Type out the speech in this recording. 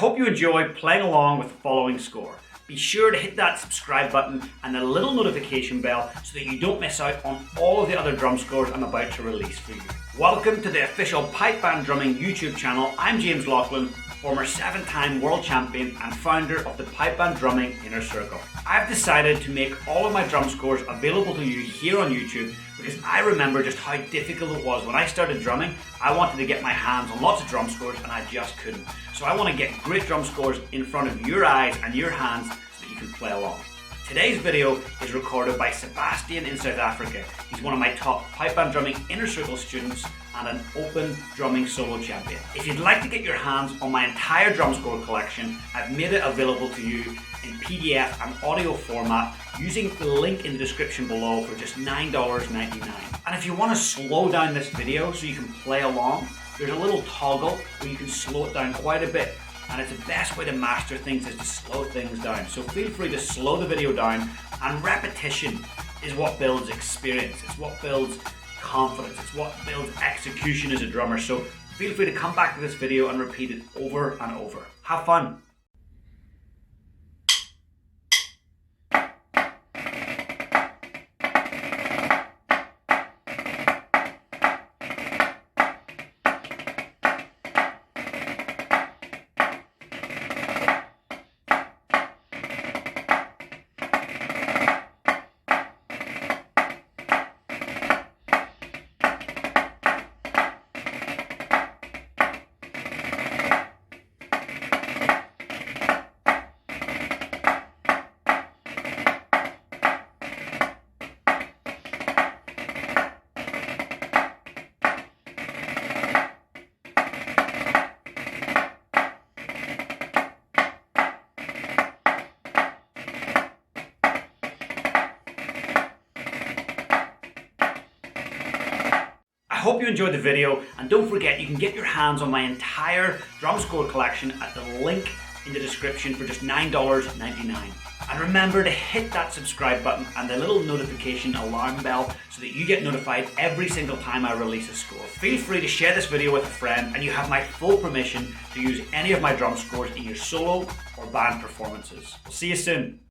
hope you enjoy playing along with the following score. Be sure to hit that subscribe button and the little notification bell so that you don't miss out on all of the other drum scores I'm about to release for you. Welcome to the official Pipe Band Drumming YouTube channel. I'm James Laughlin, former 7-time world champion and founder of the Pipe Band Drumming Inner Circle. I've decided to make all of my drum scores available to you here on YouTube because I remember just how difficult it was when I started drumming. I wanted to get my hands on lots of drum scores and I just couldn't. So I want to get great drum scores in front of your eyes and your hands so that you can play along. Today's video is recorded by Sebastian in South Africa. He's one of my top Pipe Band Drumming Inner Circle students and an open drumming solo champion. If you'd like to get your hands on my entire drum score collection, I've made it available to you in PDF and audio format using the link in the description below for just $9.99. And if you want to slow down this video so you can play along, there's a little toggle where you can slow it down quite a bit. And it's the best way to master things is to slow things down. So feel free to slow the video down, and repetition is what builds experience. It's what builds confidence. It's what builds execution as a drummer. So feel free to come back to this video and repeat it over and over. Have fun. I hope you enjoyed the video, and don't forget you can get your hands on my entire drum score collection at the link in the description for just $9.99. And remember to hit that subscribe button and the little notification alarm bell so that you get notified every single time I release a score. Feel free to share this video with a friend, and you have my full permission to use any of my drum scores in your solo or band performances. We'll see you soon.